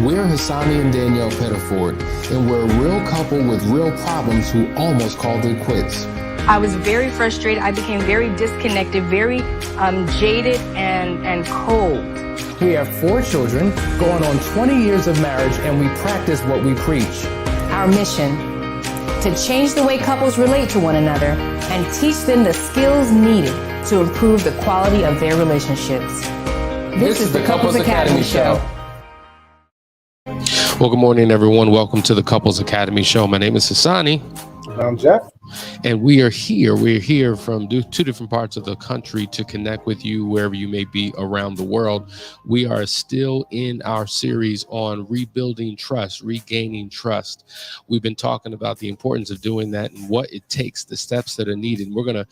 We're Hasani and Pettiford, and we're a real couple with real problems who almost called it quits. I was very frustrated. I became very disconnected, very jaded and cold. We have 4 children, going on 20 years of marriage, and we practice what we preach. Our mission, to change the way couples relate to one another and teach them the skills needed to improve the quality of their relationships. This is the Couples Academy Show. Well, good morning, everyone. Welcome to the Couples Academy Show. My name is Hasani. I'm Jeff. And we are here. We're here from 2 different parts of the country to connect with you wherever you may be around the world. We are still in our series on rebuilding trust, regaining trust. We've been talking about the importance of doing that and what it takes, the steps that are needed. We're gonna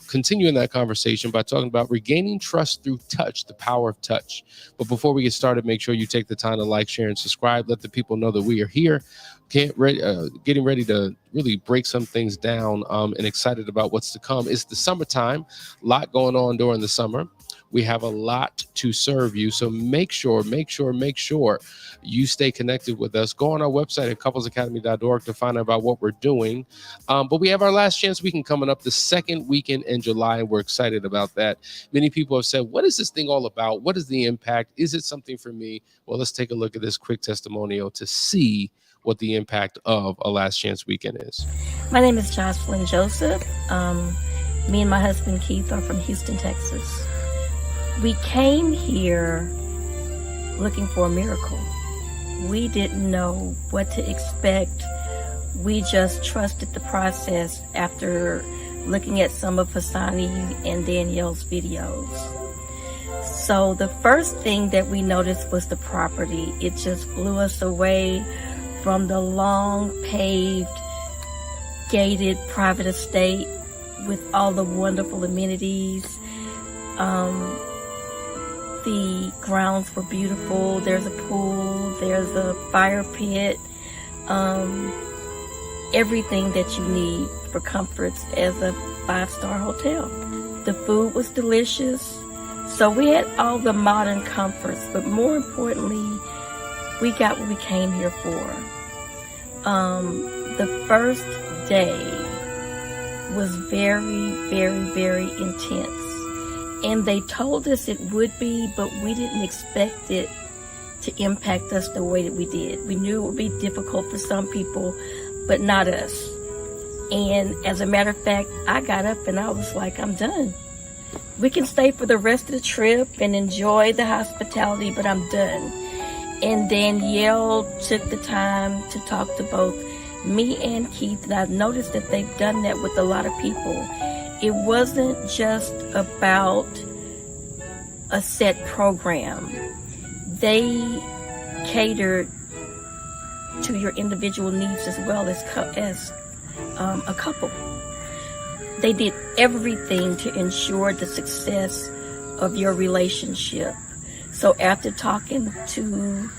continue in that conversation by talking about regaining trust through touch, the power of touch. But before we get started, make sure you take the time to like, share, and subscribe. Let the people know that we are here. Getting ready to really break some things down and excited about what's to come. It's the summertime, a lot going on during the summer. We have a lot to serve you. So make sure you stay connected with us. Go on our website at couplesacademy.org to find out about what we're doing. But we have our last chance weekend coming up the second weekend in July, and we're excited about that. Many people have said, what is this thing all about? What is the impact? Is it something for me? Well, let's take a look at this quick testimonial to see what the impact of a last chance weekend is. My name is Jocelyn Joseph. Me and my husband Keith are from Houston, Texas. We came here looking for a miracle. We didn't know what to expect. We just trusted the process after looking at some of Hasani and Danielle's videos. So the first thing that we noticed was the property. It just blew us away from the long paved, gated private estate with all the wonderful amenities. The grounds were beautiful. There's a pool, there's a fire pit, everything that you need for comforts as a 5-star hotel. The food was delicious. So we had all the modern comforts, but more importantly, we got what we came here for. The first day was very, very, very intense. And they told us it would be, but we didn't expect it to impact us the way that we did. We knew it would be difficult for some people, but not us. And as a matter of fact, I got up and I was like, I'm done. We can stay for the rest of the trip and enjoy the hospitality, but I'm done. And Danielle took the time to talk to both me and Keith, and I've noticed that they've done that with a lot of people. It wasn't just about a set program. They catered to your individual needs as well as a couple. They did everything to ensure the success of your relationship. So after talking to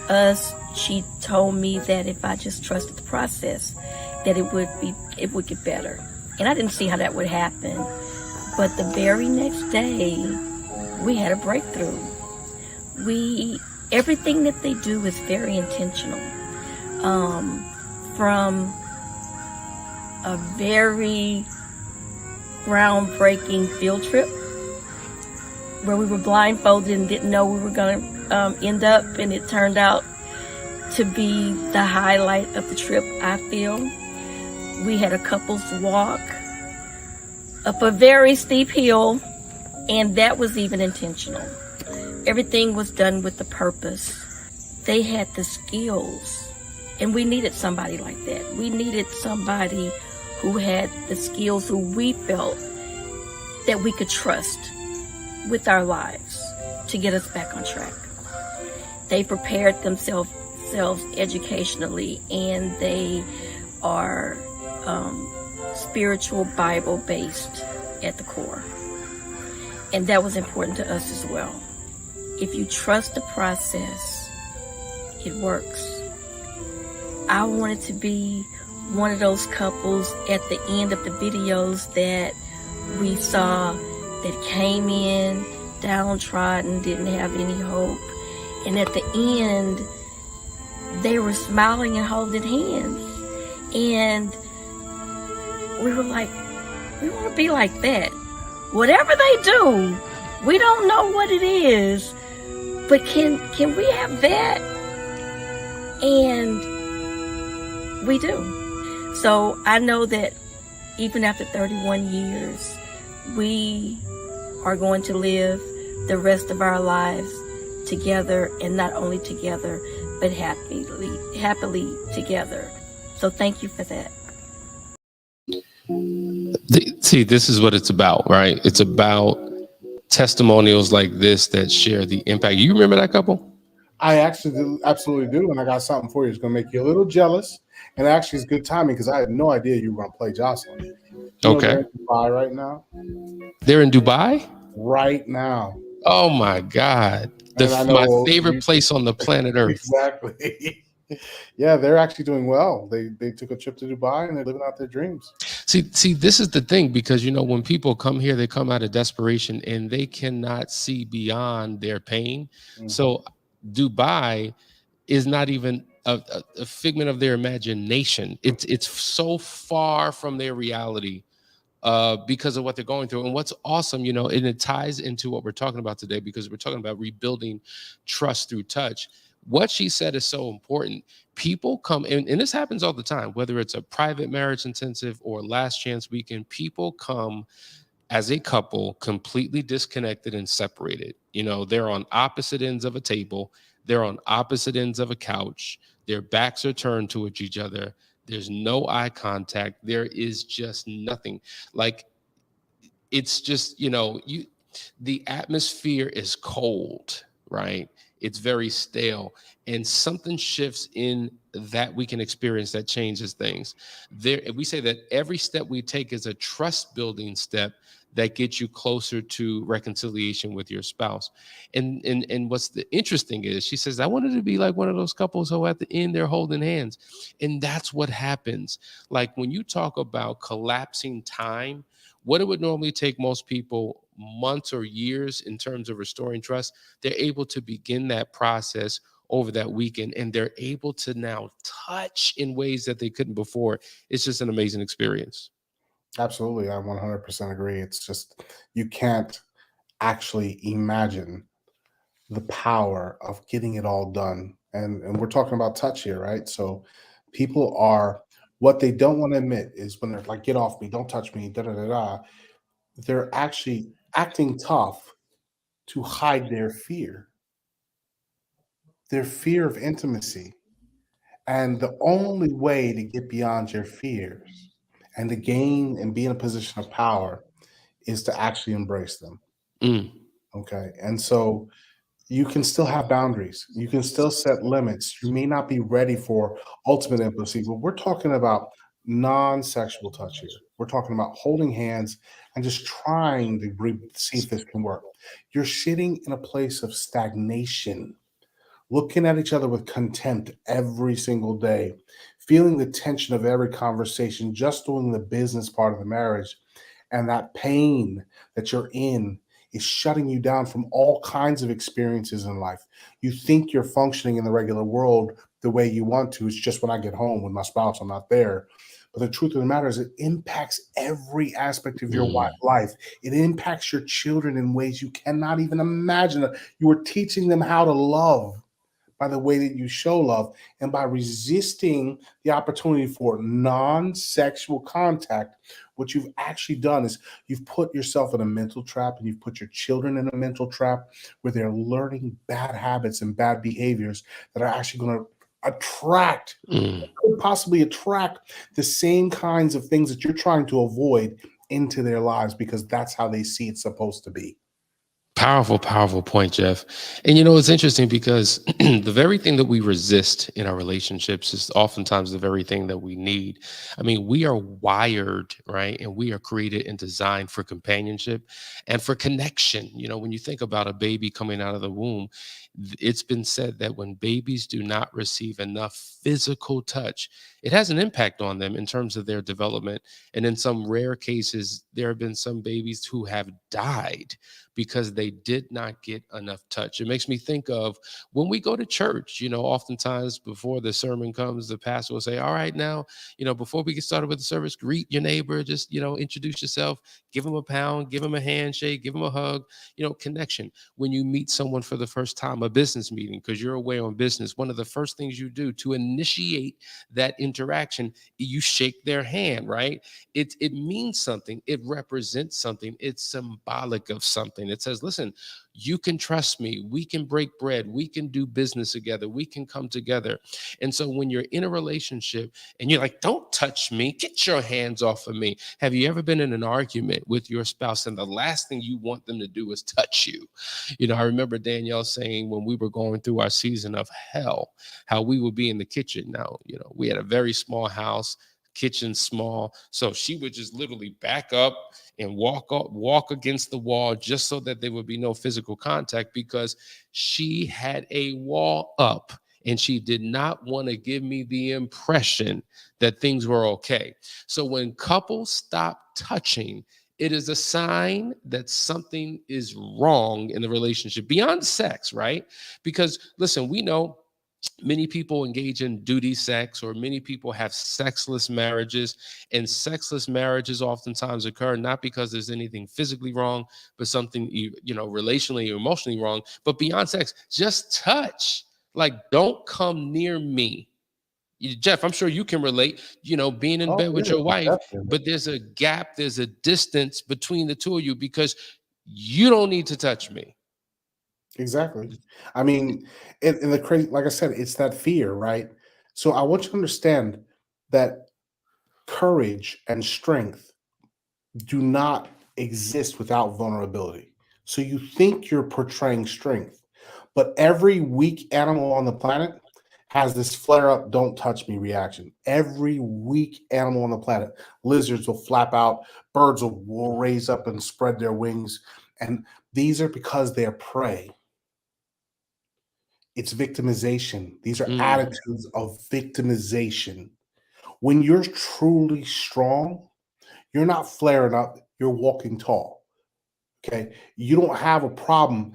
us, she told me that if I just trusted the process, that it would get better. And I didn't see how that would happen. But the very next day, we had a breakthrough. Everything that they do is very intentional. From a very groundbreaking field trip where we were blindfolded and didn't know we were going to end up, and it turned out to be the highlight of the trip, I feel. We had a couples walk up a very steep hill, and that was even intentional. Everything was done with the purpose. They had the skills, and we needed somebody like that. We needed somebody who had the skills, who we felt that we could trust with our lives to get us back on track. They prepared themselves educationally, and they are spiritual Bible based at the core. And that was important to us as well. If you trust the process, it works. I wanted to be one of those couples at the end of the videos that we saw that came in downtrodden, didn't have any hope, And at the end, they were smiling and holding hands. And we were like, we want to be like that. Whatever they do, we don't know what it is, but can we have that? And we do. So I know that even after 31 years, we are going to live the rest of our lives together, and not only together, but happily together. So thank you for that. See, this is what it's about, right? It's about testimonials like this that share the impact. You remember that couple? I actually absolutely do, and I got something for you. It's going to make you a little jealous, and actually it's good timing because I had no idea you were going to play Jocelyn. You know they're in Dubai right now? They're in Dubai? Right now. Oh, my God. My favorite place on the planet Earth. Exactly. Yeah, they're actually doing well. They took a trip to Dubai, and they're living out their dreams. See, this is the thing, because, you know, when people come here, they come out of desperation, and they cannot see beyond their pain. Mm-hmm. So Dubai is not even a figment of their imagination. It's so far from their reality because of what they're going through. And what's awesome, you know, and it ties into what we're talking about today, because we're talking about rebuilding trust through touch. What she said is so important. People come in, and this happens all the time, whether it's a private marriage intensive or last chance weekend, people come as a couple completely disconnected and separated. You know, they're on opposite ends of a table. They're on opposite ends of a couch. Their backs are turned towards each other. There's no eye contact. There is just nothing. Like, it's just, you know, the atmosphere is cold, right? It's very stale, and something shifts in that we can experience that changes things. We say that every step we take is a trust building step that gets you closer to reconciliation with your spouse. And what's the interesting is, she says, I wanted to be like one of those couples who at the end they're holding hands. And that's what happens. Like, when you talk about collapsing time, what it would normally take most people months or years in terms of restoring trust, they're able to begin that process over that weekend, and they're able to now touch in ways that they couldn't before. It's just an amazing experience. Absolutely. I 100% agree. It's just, you can't actually imagine the power of getting it all done. And we're talking about touch here, right? So people are, what they don't want to admit is when they're like, get off me, don't touch me, they're actually acting tough to hide their fear of intimacy. And the only way to get beyond your fears and to gain and be in a position of power is to actually embrace them. Okay. And so you can still have boundaries. You can still set limits. You may not be ready for ultimate intimacy, but we're talking about non-sexual touch here. We're talking about holding hands and just trying to see if this can work. You're sitting in a place of stagnation, looking at each other with contempt every single day, feeling the tension of every conversation, just doing the business part of the marriage. And that pain that you're in is shutting you down from all kinds of experiences in life. You think you're functioning in the regular world the way you want to. It's just when I get home with my spouse, I'm not there. But the truth of the matter is, it impacts every aspect of your life. It impacts your children in ways you cannot even imagine. You are teaching them how to love by the way that you show love, and by resisting the opportunity for non-sexual contact. What you've actually done is you've put yourself in a mental trap, and you've put your children in a mental trap where they're learning bad habits and bad behaviors that are actually going to attract, could possibly attract the same kinds of things that you're trying to avoid into their lives, because that's how they see it's supposed to be. Powerful, powerful point, Jeff. And you know, it's interesting because the very thing that we resist in our relationships is oftentimes the very thing that we need. I mean, we are wired, right? And we are created and designed for companionship and for connection. You know, when you think about a baby coming out of the womb, it's been said that when babies do not receive enough physical touch, it has an impact on them in terms of their development. And in some rare cases, there have been some babies who have died because they they did not get enough touch. It makes me think of when we go to church, oftentimes before the sermon comes, the pastor will say, all right, now, before we get started with the service, greet your neighbor, just, introduce yourself, give them a pound, give them a handshake, give them a hug, connection. When you meet someone for the first time, a business meeting, because you're away on business, one of the first things you do to initiate that interaction, you shake their hand, right? It means something. It represents something. It's symbolic of something. It says, listen, you can trust me. We can break bread. We can do business together. We can come together. And so when you're in a relationship and you're like, don't touch me, get your hands off of me. Have you ever been in an argument with your spouse and the last thing you want them to do is touch you? I remember Danielle saying when we were going through our season of hell, how we would be in the kitchen. Now, we had a very small house, kitchen small. So she would just literally back up and walk against the wall just so that there would be no physical contact, because she had a wall up and she did not want to give me the impression that things were okay. So when couples stop touching, it is a sign that something is wrong in the relationship beyond sex, right? Because listen, we know many people engage in duty sex, or many people have sexless marriages, and sexless marriages oftentimes occur not because there's anything physically wrong, but something, relationally or emotionally wrong. But beyond sex, just touch. Like, don't come near me. Jeff, I'm sure you can relate, being in bed with yeah, your wife, definitely. but there's a gap, there's a distance between the two of you because you don't need to touch me. Exactly. I mean, and the crazy, like I said, it's that fear, right? So I want you to understand that courage and strength do not exist without vulnerability. So you think you're portraying strength, but every weak animal on the planet has this flare up, don't touch me reaction. Every weak animal on the planet, lizards will flap out, birds will raise up and spread their wings. And these are because they're prey. It's victimization. These are attitudes of victimization. When you're truly strong, you're not flaring up, you're walking tall. Okay. You don't have a problem.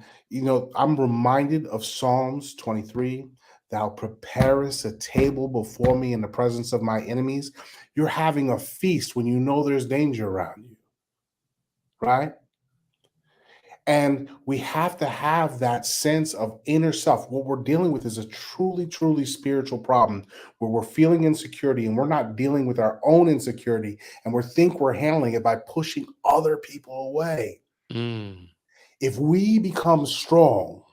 I'm reminded of Psalms 23. Thou preparest a table before me in the presence of my enemies. You're having a feast when you know there's danger around you. Right? And we have to have that sense of inner self. What we're dealing with is a truly, truly spiritual problem where we're feeling insecurity and we're not dealing with our own insecurity, and we think we're handling it by pushing other people away. If we become strong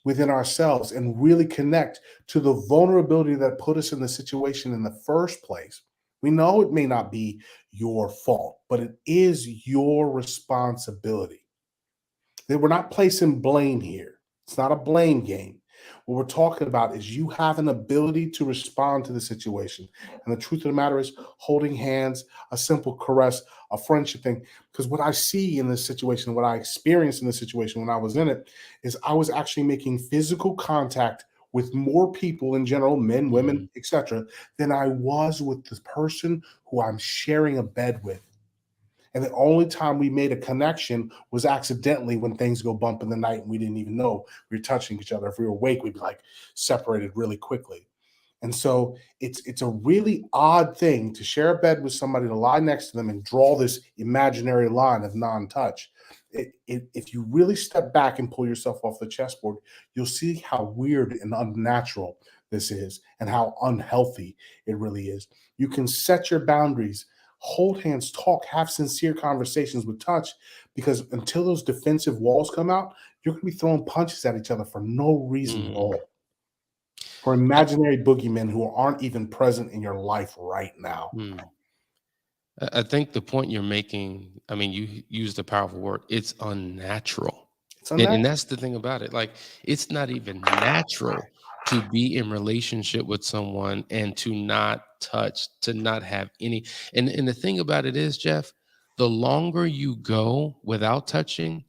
within ourselves and really connect to the vulnerability that put us in the situation in the first place, we know it may not be your fault, but it is your responsibility. We're not placing blame here. It's not a blame game. What we're talking about is you have an ability to respond to the situation. And the truth of the matter is holding hands, a simple caress, a friendship thing. Because what I see in this situation, what I experienced in this situation when I was in it, is I was actually making physical contact with more people in general, men, women, etc., than I was with the person who I'm sharing a bed with. And the only time we made a connection was accidentally when things go bump in the night and we didn't even know we were touching each other. If we were awake, we'd be like separated really quickly. And so it's a really odd thing to share a bed with somebody, to lie next to them and draw this imaginary line of non-touch. If you really step back and pull yourself off the chessboard, you'll see how weird and unnatural this is and how unhealthy it really is. You can set your boundaries, hold hands, talk, have sincere conversations with touch, because until those defensive walls come out, you're going to be throwing punches at each other for no reason at all. For imaginary boogeymen who aren't even present in your life right now. I think the point you're making, I mean, you used a powerful word. It's unnatural. And that's the thing about it. Like, it's not even natural to be in relationship with someone and to not touch, to not have any. And the thing about it is, Jeff, the longer you go without touching,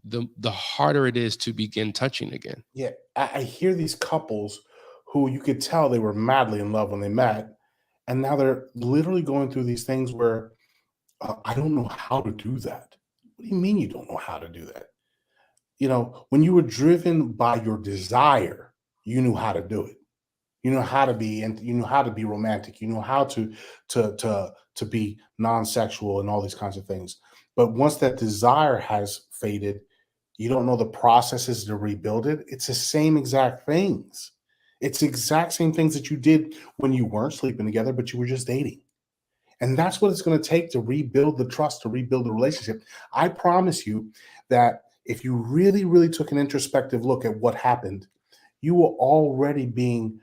the harder it is to begin touching again. Yeah, I hear these couples who you could tell they were madly in love when they met, and now they're literally going through these things where I don't know how to do that. What do you mean you don't know how to do that? when you were driven by your desire, you knew how to do it. You know how to be, and you know how to be romantic. You know how to be non-sexual and all these kinds of things. But once that desire has faded, you don't know the processes to rebuild it. It's the same exact things. It's the exact same things that you did when you weren't sleeping together, but you were just dating. And that's what it's going to take to rebuild the trust, to rebuild the relationship. I promise you that if you really, really took an introspective look at what happened, you were already being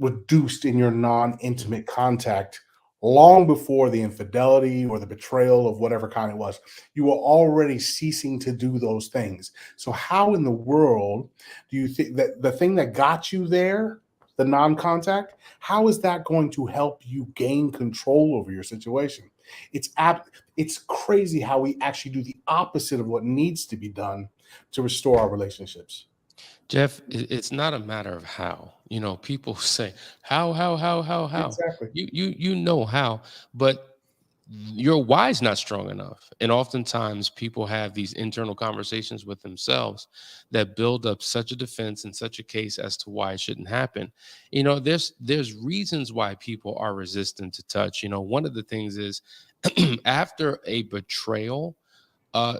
reduced in your non-intimate contact long before the infidelity or the betrayal of whatever kind it was. You were already ceasing to do those things. So how in the world do you think that the thing that got you there, the non-contact, how is that going to help you gain control over your situation? It's crazy how we actually do the opposite of what needs to be done to restore our relationships. Jeff, it's not a matter of how. People say how. Exactly. You know how, but your why's not strong enough. And oftentimes people have these internal conversations with themselves that build up such a defense and such a case as to why it shouldn't happen. There's reasons why people are resistant to touch. One of the things is after a betrayal,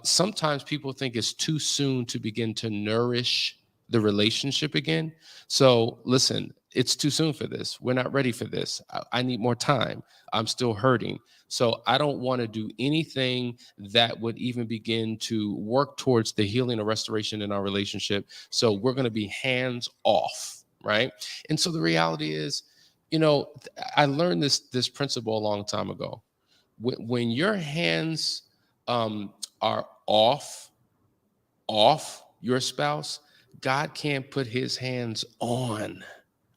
sometimes people think it's too soon to begin to nourish the relationship again. So listen, it's too soon for this. We're not ready for this. I need more time. I'm still hurting. So I don't want to do anything that would even begin to work towards the healing or restoration in our relationship. So we're going to be hands off. Right. And so the reality is, I learned this principle a long time ago. When your hands are off your spouse, God can't put his hands on,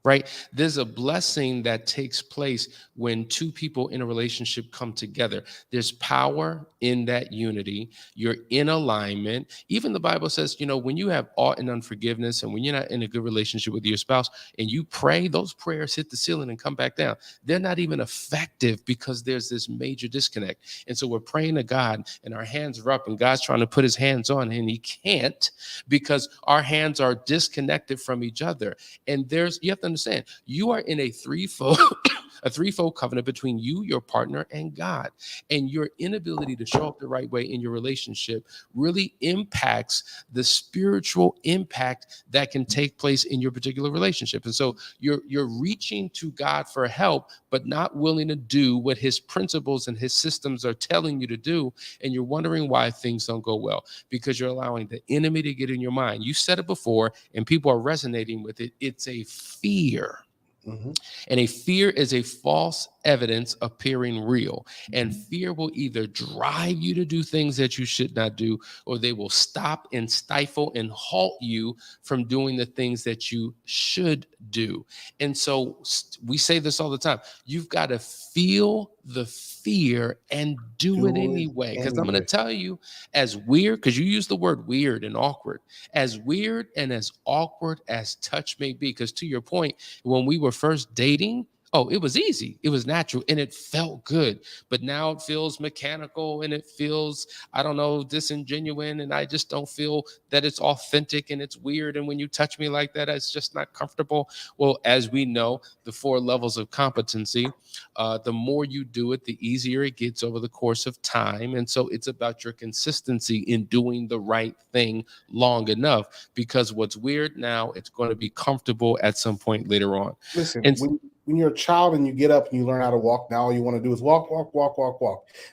right? There's a blessing that takes place when two people in a relationship come together. There's power in that unity. You're in alignment. Even the Bible says, when you have aught and unforgiveness, and when you're not in a good relationship with your spouse and you pray, those prayers hit the ceiling and come back down. They're not even effective because there's this major disconnect. And so we're praying to God and our hands are up and God's trying to put his hands on and he can't because our hands are disconnected from each other. And you have to understand, you are in a threefold covenant between you, your partner, and God. And your inability to show up the right way in your relationship really impacts the spiritual impact that can take place in your particular relationship. And so you're reaching to God for help, but not willing to do what his principles and his systems are telling you to do. And you're wondering why things don't go well, because you're allowing the enemy to get in your mind. You said it before, and people are resonating with it. It's a fear. Mm-hmm. And a fear is a false evidence appearing real. And fear will either drive you to do things that you should not do, or they will stop and stifle and halt you from doing the things that you should do. And so we say this all the time. You've got to feel the fear and do it anyway. Because I'm going to tell you, as weird, because you use the word weird and awkward, as weird and as awkward as touch may be, because to your point, when we were first dating, it was easy. It was natural and it felt good. But now it feels mechanical and it feels, I don't know, disingenuous. And I just don't feel that it's authentic and it's weird. And when you touch me like that, it's just not comfortable. Well, as we know, the 4 levels of competency, the more you do it, the easier it gets over the course of time. And so it's about your consistency in doing the right thing long enough, because what's weird now, it's going to be comfortable at some point later on. Listen, when you're a child and you get up and you learn how to walk, now all you want to do is walk.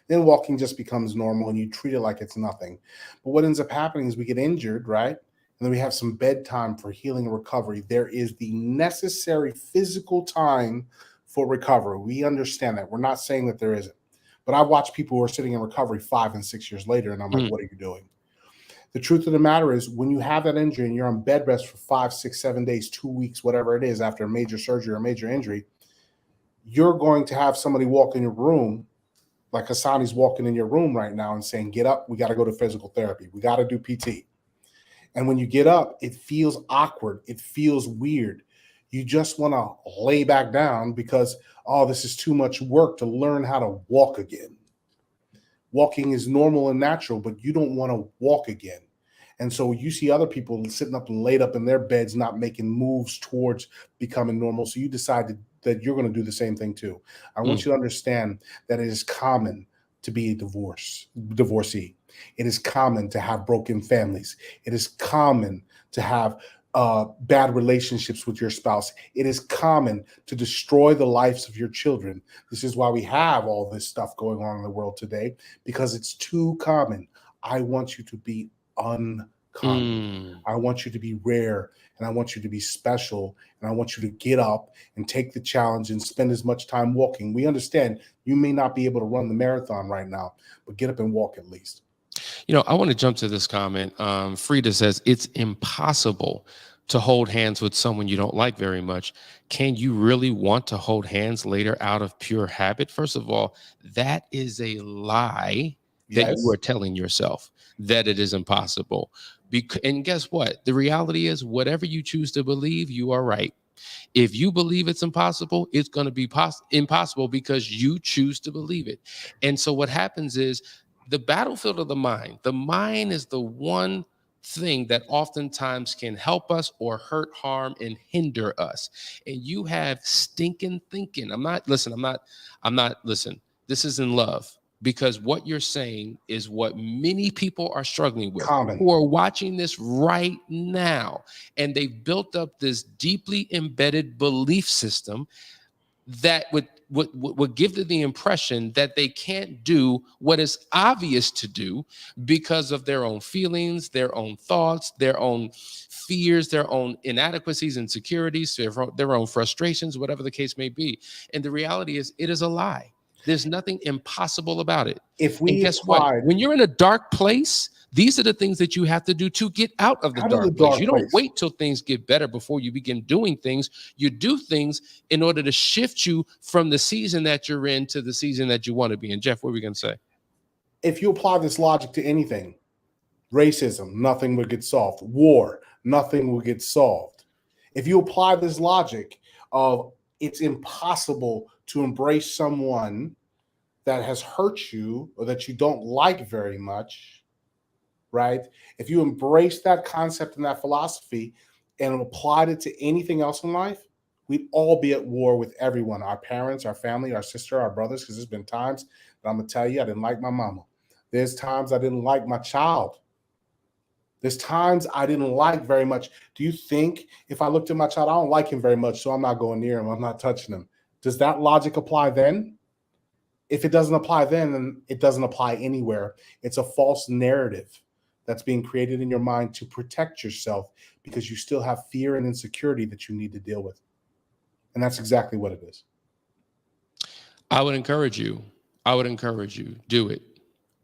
Then walking just becomes normal and you treat it like it's nothing. But what ends up happening is we get injured, right? And then we have some bedtime for healing and recovery. There is the necessary physical time for recovery. We understand that. We're not saying that there isn't. But I watch people who are sitting in recovery 5 and 6 years later, and I'm like, what are you doing? The truth of the matter is, when you have that injury and you're on bed rest for 5, 6, 7 days, 2 weeks, whatever it is, after a major surgery or a major injury, you're going to have somebody walk in your room, like Hasani's walking in your room right now and saying, get up, we got to go to physical therapy. We got to do PT. And when you get up, it feels awkward. It feels weird. You just want to lay back down because, this is too much work to learn how to walk again. Walking is normal and natural, but you don't want to walk again. And so you see other people sitting up laid up in their beds, not making moves towards becoming normal. So you decided that you're going to do the same thing too. I want you to understand that it is common to be a divorcee. It is common to have broken families. It is common to have bad relationships with your spouse. It is common to destroy the lives of your children. This is why we have all this stuff going on in the world today, because it's too common. I want you to be uncommon. I want you to be rare, and I want you to be special, and I want you to get up and take the challenge and spend as much time walking. We understand you may not be able to run the marathon right now, but get up and walk at least. You know, I want to jump to this comment. Frida says, it's impossible to hold hands with someone you don't like very much. Can you really want to hold hands later out of pure habit? First of all, that is a lie that you are telling yourself, that it is impossible. And guess what? The reality is, whatever you choose to believe, you are right. If you believe it's impossible, it's going to be impossible because you choose to believe it. And so what happens is, the battlefield of the mind is the one thing that oftentimes can help us or hurt, harm, and hinder us. And you have stinking thinking. Listen, this is in love, because what you're saying is what many people are struggling with, who are watching this right now. And they've built up this deeply embedded belief system that would give them the impression that they can't do what is obvious to do because of their own feelings, their own thoughts, their own fears, their own inadequacies, insecurities, their own frustrations, whatever the case may be. And the reality is, it is a lie. There's nothing impossible about it. And guess what? When you're in a dark place, these are the things that you have to do to get out of the dark place. You don't wait till things get better before you begin doing things. You do things in order to shift you from the season that you're in to the season that you want to be in. Jeff, what are we going to say? If you apply this logic to anything, racism, nothing will get solved. War, nothing will get solved. If you apply this logic of it's impossible to embrace someone that has hurt you or that you don't like very much, right? If you embrace that concept and that philosophy and applied it to anything else in life, we'd all be at war with everyone, our parents, our family, our sister, our brothers, because there's been times that I'm going to tell you I didn't like my mama. There's times I didn't like my child. There's times I didn't like very much. Do you think if I looked at my child, I don't like him very much, so I'm not going near him, I'm not touching him? Does that logic apply then? If it doesn't apply then it doesn't apply anywhere. It's a false narrative that's being created in your mind to protect yourself because you still have fear and insecurity that you need to deal with. And that's exactly what it is. I would encourage you, do it.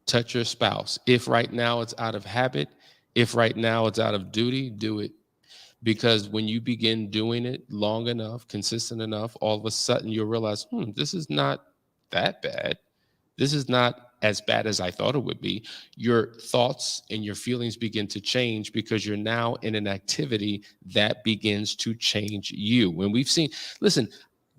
Touch your spouse. If right now it's out of habit, if right now it's out of duty, do it. Because when you begin doing it long enough, consistent enough, all of a sudden you'll realize, this is not that bad. This is not as bad as I thought it would be. Your thoughts and your feelings begin to change because you're now in an activity that begins to change you. When we've seen, listen,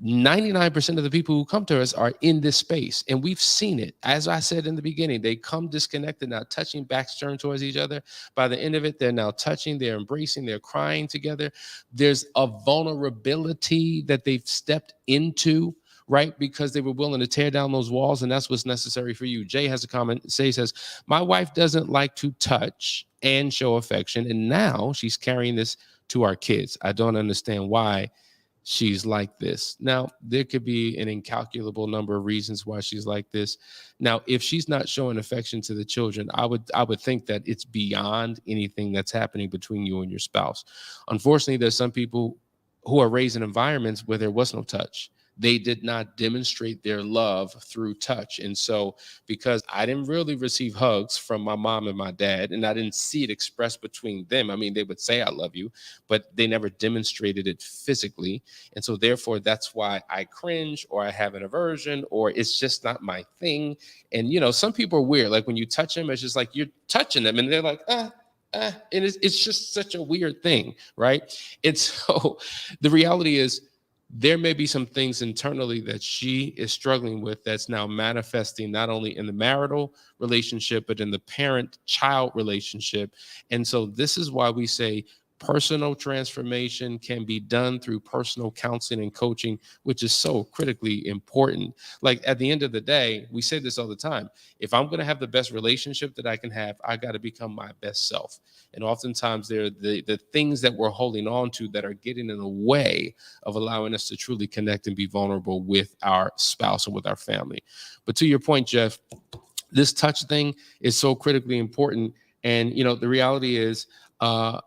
99% of the people who come to us are in this space, and we've seen it. As I said in the beginning, they come disconnected, now touching, backs turned towards each other. By the end of it, they're now touching, they're embracing, they're crying together. There's a vulnerability that they've stepped into, right? Because they were willing to tear down those walls, and that's what's necessary for you. Jay has a comment. Says, my wife doesn't like to touch and show affection, and now she's carrying this to our kids. I don't understand why she's like this. Now, there could be an incalculable number of reasons why she's like this. Now, if she's not showing affection to the children, I would think that it's beyond anything that's happening between you and your spouse. Unfortunately, there's some people who are raised in environments where there was no touch. They did not demonstrate their love through touch. And so because I didn't really receive hugs from my mom and my dad, and I didn't see it expressed between them. I mean, they would say, I love you, but they never demonstrated it physically. And so therefore, that's why I cringe or I have an aversion or it's just not my thing. And, you know, some people are weird. Like when you touch them, it's just like you're touching them and they're like, and it's just such a weird thing, right? And so the reality is, there may be some things internally that she is struggling with that's now manifesting not only in the marital relationship, but in the parent-child relationship. And so this is why we say personal transformation can be done through personal counseling and coaching, which is so critically important. Like at the end of the day, we say this all the time. If I'm going to have the best relationship that I can have, I got to become my best self. And oftentimes they're the things that we're holding on to that are getting in the way of allowing us to truly connect and be vulnerable with our spouse or with our family. But to your point, Jeff, this touch thing is so critically important. And, you know, the reality is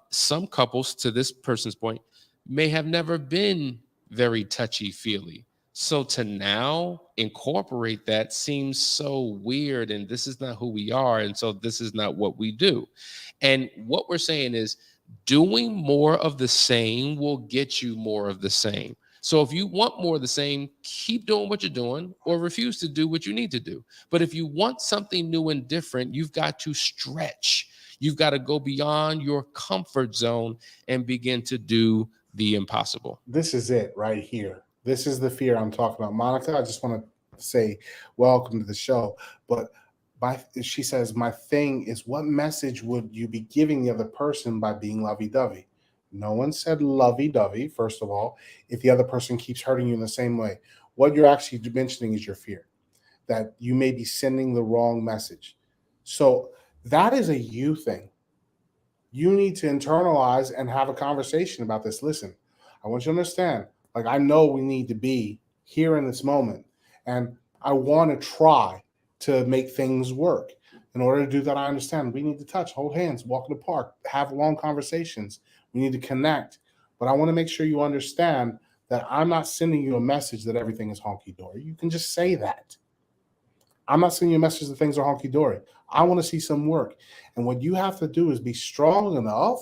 some couples, to this person's point, may have never been very touchy-feely. So to now incorporate that seems so weird, and this is not who we are, and so this is not what we do. And what we're saying is doing more of the same will get you more of the same. So if you want more of the same, keep doing what you're doing or refuse to do what you need to do. But if you want something new and different, you've got to stretch. You've got to go beyond your comfort zone and begin to do the impossible. This is it right here. This is the fear I'm talking about. Monica, I just want to say welcome to the show. But she says, my thing is, what message would you be giving the other person by being lovey-dovey? No one said lovey-dovey, first of all, if the other person keeps hurting you in the same way. What you're actually mentioning is your fear, that you may be sending the wrong message. So that is a you thing. You need to internalize and have a conversation about this. Listen, I want you to understand, like, I know we need to be here in this moment, and I want to try to make things work. In order to do that, I understand we need to touch, hold hands, walk in the park, have long conversations. We need to connect. But I want to make sure you understand that I'm not sending you a message that everything is honky-dory. You can just say that. I'm not sending you a message that things are honky-dory. I want to see some work. And what you have to do is be strong enough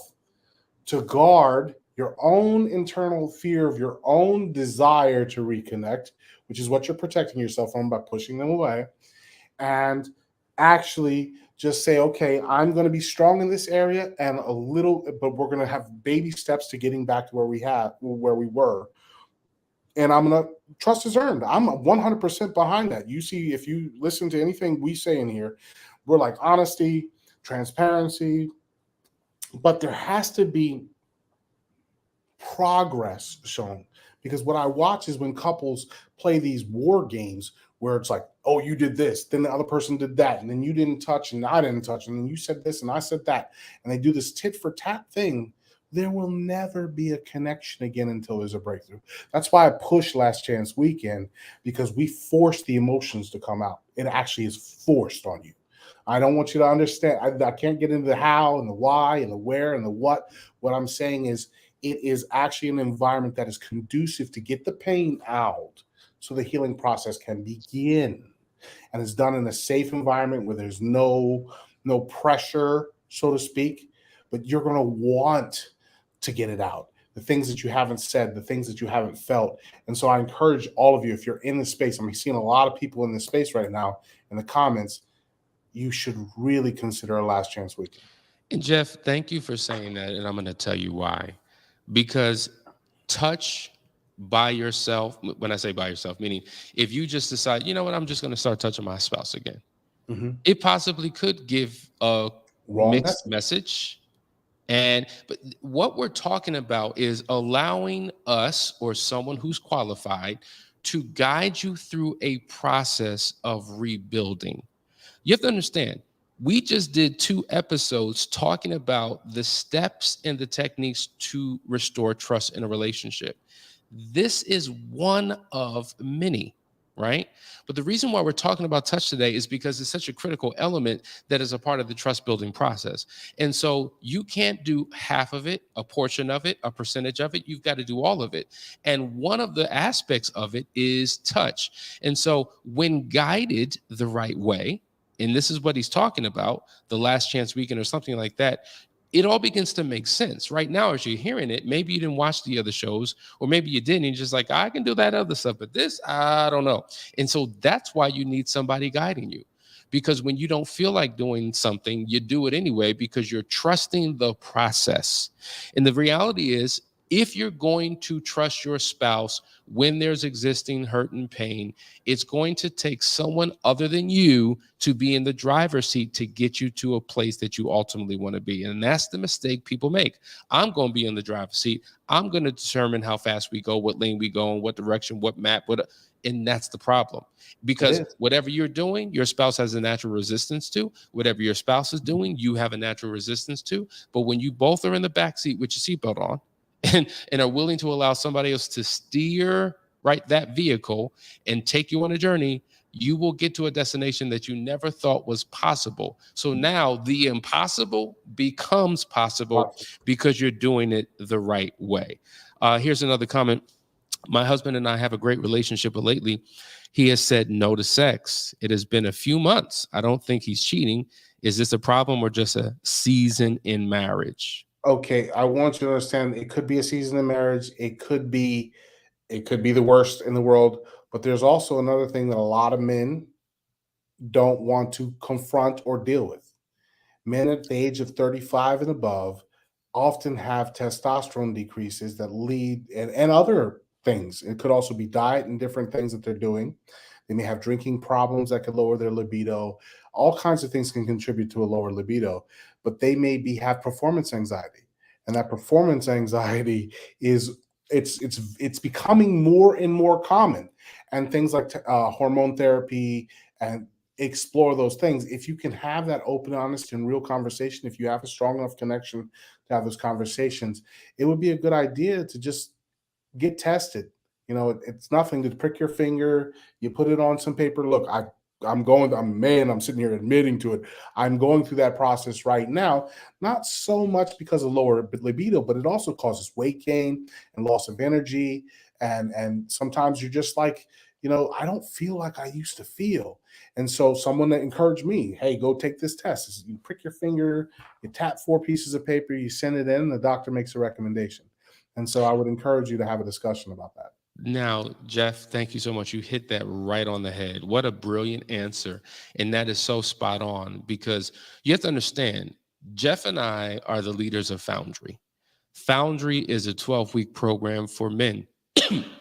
to guard your own internal fear of your own desire to reconnect, which is what you're protecting yourself from by pushing them away, and actually just say, okay, I'm going to be strong in this area and a little, but we're going to have baby steps to getting back to where we were. And I'm going to trust is earned. I'm 100% behind that. You see, if you listen to anything we say in here, we're like honesty, transparency, but there has to be progress shown. Because what I watch is when couples play these war games where it's like, oh, you did this, then the other person did that, and then you didn't touch, and I didn't touch, and then you said this, and I said that, and they do this tit for tat thing. There will never be a connection again until there's a breakthrough. That's why I pushed Last Chance Weekend, because we force the emotions to come out. It actually is forced on you. I don't want you to understand. I can't get into the how and the why and the where and the what. What I'm saying is it is actually an environment that is conducive to get the pain out so the healing process can begin. And it's done in a safe environment where there's no pressure, so to speak, but you're going to want to get it out. The things that you haven't said, the things that you haven't felt. And so I encourage all of you, if you're in this space, I'm seeing a lot of people in this space right now in the comments, you should really consider a Last Chance Weekend. And Jeff, thank you for saying that. And I'm going to tell you why. Because touch by yourself, when I say by yourself, meaning if you just decide, you know what, I'm just going to start touching my spouse again, it possibly could give a mixed message. But what we're talking about is allowing us or someone who's qualified to guide you through a process of rebuilding. You have to understand, we just did 2 episodes talking about the steps and the techniques to restore trust in a relationship. This is one of many, right? But the reason why we're talking about touch today is because it's such a critical element that is a part of the trust building process. And so you can't do half of it, a portion of it, a percentage of it. You've got to do all of it. And one of the aspects of it is touch. And so when guided the right way, and this is what he's talking about, the Last Chance Weekend or something like that, it all begins to make sense. Right now, as you're hearing it, maybe you didn't watch the other shows, or maybe you didn't, and you're just like, I can do that other stuff, but this, I don't know. And so that's why you need somebody guiding you. Because when you don't feel like doing something, you do it anyway because you're trusting the process. And the reality is, if you're going to trust your spouse when there's existing hurt and pain, it's going to take someone other than you to be in the driver's seat to get you to a place that you ultimately want to be. And that's the mistake people make. I'm going to be in the driver's seat. I'm going to determine how fast we go, what lane we go in, what direction, what map, and that's the problem. Because whatever you're doing, your spouse has a natural resistance to. Whatever your spouse is doing, you have a natural resistance to. But when you both are in the back seat with your seatbelt on, and are willing to allow somebody else to steer that vehicle and take you on a journey, you will get to a destination that you never thought was possible. So now the impossible becomes possible because you're doing it the right way. Here's another comment. My husband and I have a great relationship, but lately he has said no to sex. It has been a few months. I don't think he's cheating. Is this a problem or just a season in marriage? Okay, I want you to understand it could be a season in marriage. It could be the worst in the world. But there's also another thing that a lot of men don't want to confront or deal with. Men at the age of 35 and above often have testosterone decreases that lead and other things. It could also be diet and different things that they're doing. They may have drinking problems that could lower their libido. All kinds of things can contribute to a lower libido, but they may have performance anxiety. And that performance anxiety it's becoming more and more common. And things like hormone therapy and explore those things. If you can have that open, honest, and real conversation, if you have a strong enough connection to have those conversations, it would be a good idea to just get tested. It's nothing to prick your finger. You put it on some paper. Look, I'm sitting here admitting to it. I'm going through that process right now, not so much because of lower libido, but it also causes weight gain and loss of energy. And sometimes you're just like, I don't feel like I used to feel. And so someone that encouraged me, hey, go take this test. You prick your finger, you tap 4 pieces of paper, you send it in, and the doctor makes a recommendation. And so I would encourage you to have a discussion about that. Now, Jeff, thank you so much. You hit that right on the head. What a brilliant answer. And that is so spot on, because you have to understand, Jeff and I are the leaders of Foundry. Foundry is a 12-week program for men.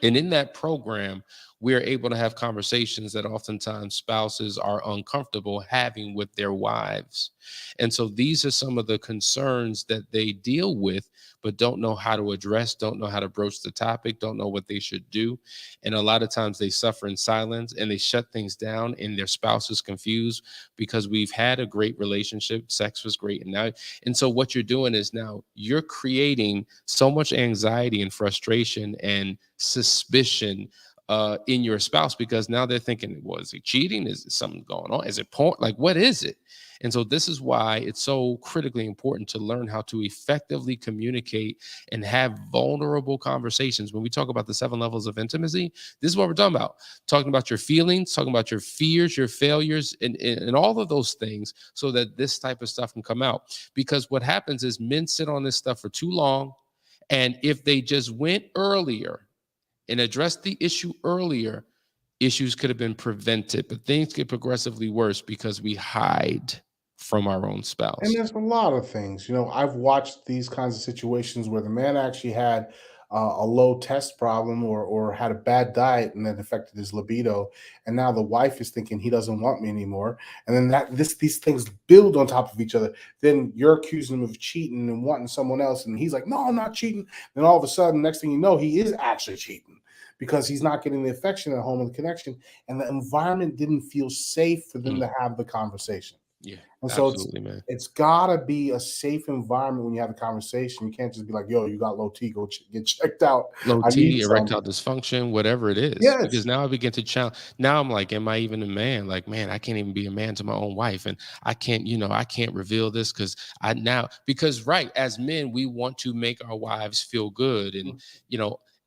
And in that program, we're able to have conversations that oftentimes spouses are uncomfortable having with their wives. And so these are some of the concerns that they deal with, but don't know how to address, don't know how to broach the topic, don't know what they should do. And a lot of times they suffer in silence and they shut things down, and their spouse is confused because we've had a great relationship. Sex was great. And so what you're doing is now you're creating so much anxiety and frustration and suspicion in your spouse, because now they're thinking, well, is he cheating? Is something going on? Is it porn? Like, what is it? And so this is why it's so critically important to learn how to effectively communicate and have vulnerable conversations. When we talk about the 7 levels of intimacy, this is what we're talking about. Talking about your feelings, talking about your fears, your failures, and all of those things, so that this type of stuff can come out. Because what happens is men sit on this stuff for too long. And if they just went earlier and addressed the issue earlier, issues could have been prevented. But things get progressively worse because we hide from our own spouse. And there's a lot of things. I've watched these kinds of situations where the man actually had a low test problem or had a bad diet, and that affected his libido. And now the wife is thinking he doesn't want me anymore. And then these things build on top of each other. Then you're accusing him of cheating and wanting someone else. And he's like, no, I'm not cheating. Then all of a sudden, next thing you know, he is actually cheating, because he's not getting the affection at home and the connection. And the environment didn't feel safe for them to have the conversation. Yeah, and so absolutely, it's gotta be a safe environment when you have a conversation. You can't just be like, yo, you got low T, go get checked out. Low T, erectile dysfunction, whatever it is. Yes. Because now I begin to challenge. Now I'm like, am I even a man? Like, man, I can't even be a man to my own wife. And I can't, I can't reveal this because as men, we want to make our wives feel good. And,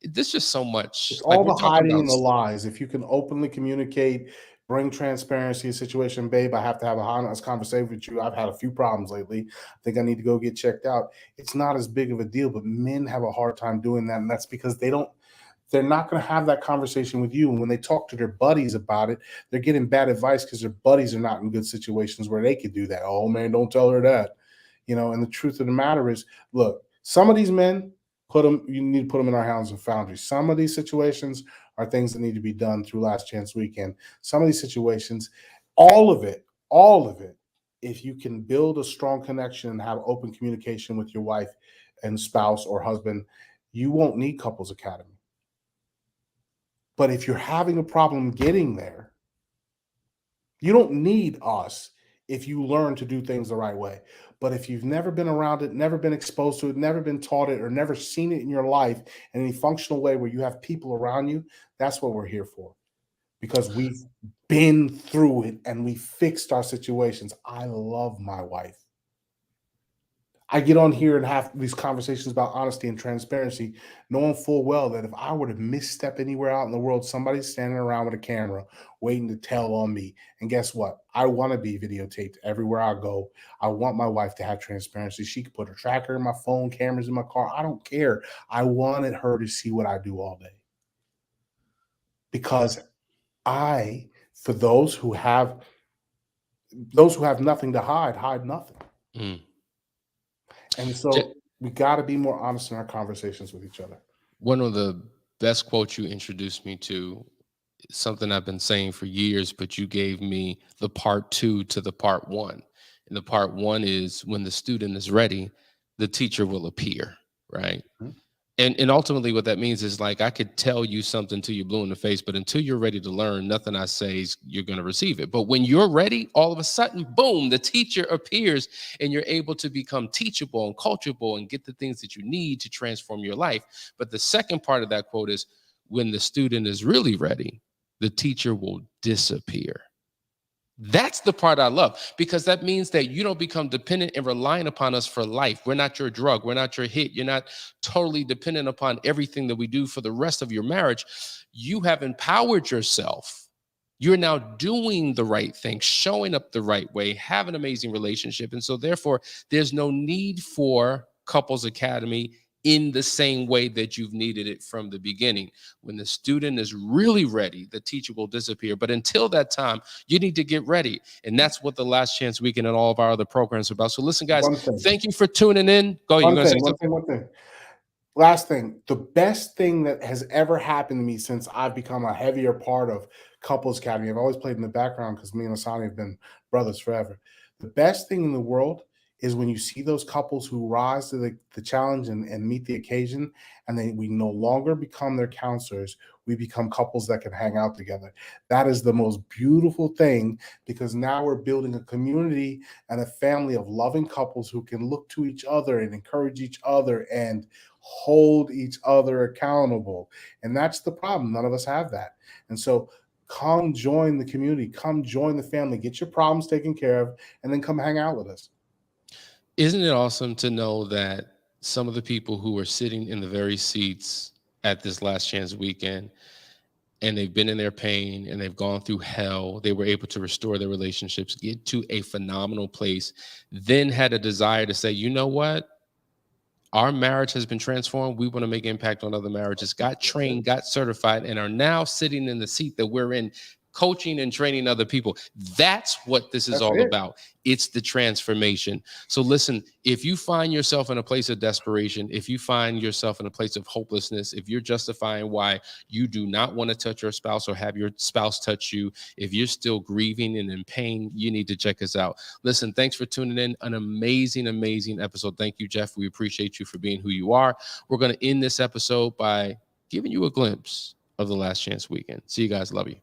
there's just so much. It's all the hiding and the lies. If you can openly communicate, bring transparency to a situation, babe, I have to have a honest conversation with you. I've had a few problems lately. I think I need to go get checked out. It's not as big of a deal, but men have a hard time doing that. And that's because they're not going to have that conversation with you. And when they talk to their buddies about it, they're getting bad advice because their buddies are not in good situations where they could do that. Oh man, don't tell her that. And the truth of the matter is, look, some of these men You need to put them in our hands of Foundry. Some of these situations are things that need to be done through Last Chance Weekend. Some of these situations, all of it, if you can build a strong connection and have open communication with your wife and spouse or husband, you won't need Couples Academy. But if you're having a problem getting there, you don't need us if you learn to do things the right way. But if you've never been around it, never been exposed to it, never been taught it, or never seen it in your life in any functional way where you have people around you, that's what we're here for. Because we've been through it and we fixed our situations. I love my wife. I get on here and have these conversations about honesty and transparency, knowing full well that if I were to misstep anywhere out in the world, somebody's standing around with a camera waiting to tell on me. And guess what? I want to be videotaped everywhere I go. I want my wife to have transparency. She could put a tracker in my phone, cameras in my car. I don't care. I wanted her to see what I do all day. Because for those who have nothing to hide nothing. Mm. And so we got to be more honest in our conversations with each other. One of the best quotes you introduced me to, something I've been saying for years, but you gave me the part 2 to the part 1. And the part 1 is, when the student is ready, the teacher will appear, right? Mm-hmm. And ultimately what that means is, like, I could tell you something till you're blue in the face, but until you're ready to learn, nothing I say is you're going to receive it. But when you're ready, all of a sudden, boom, the teacher appears and you're able to become teachable and coachable and get the things that you need to transform your life. But the second part of that quote is, when the student is really ready, the teacher will disappear. That's the part I love, because that means that you don't become dependent and relying upon us for life. We're not your drug. We're not your hit. You're not totally dependent upon everything that we do for the rest of your marriage. You have empowered yourself. You're now doing the right thing, showing up the right way, have an amazing relationship. And so therefore, there's no need for Couples Academy in the same way that you've needed it from the beginning. When the student is really ready, the teacher will disappear. But until that time, you need to get ready. And that's what the Last Chance Weekend and all of our other programs are about. So listen, guys, thank you for tuning in. Go ahead. One thing. Last thing. The best thing that has ever happened to me since I've become a heavier part of Couples Academy, I've always played in the background because me and Hasani have been brothers forever. The best thing in the world is when you see those couples who rise to the challenge and meet the occasion, and we no longer become their counselors. We become couples that can hang out together. That is the most beautiful thing, because now we're building a community and a family of loving couples who can look to each other and encourage each other and hold each other accountable. And that's the problem. None of us have that. And so come join the community, come join the family, get your problems taken care of, and then come hang out with us. Isn't it awesome to know that some of the people who are sitting in the very seats at this Last Chance Weekend, and they've been in their pain and they've gone through hell, they were able to restore their relationships, get to a phenomenal place, then had a desire to say, you know what? Our marriage has been transformed. We want to make impact on other marriages, got trained, got certified, and are now sitting in the seat that we're in, coaching and training other people. That's what this is all about. It's the transformation. So listen, if you find yourself in a place of desperation, if you find yourself in a place of hopelessness, if you're justifying why you do not want to touch your spouse or have your spouse touch you, if you're still grieving and in pain, you need to check us out. Listen, thanks for tuning in. An amazing, amazing episode. Thank you, Jeff. We appreciate you for being who you are. We're going to end this episode by giving you a glimpse of the Last Chance Weekend. See you guys. Love you.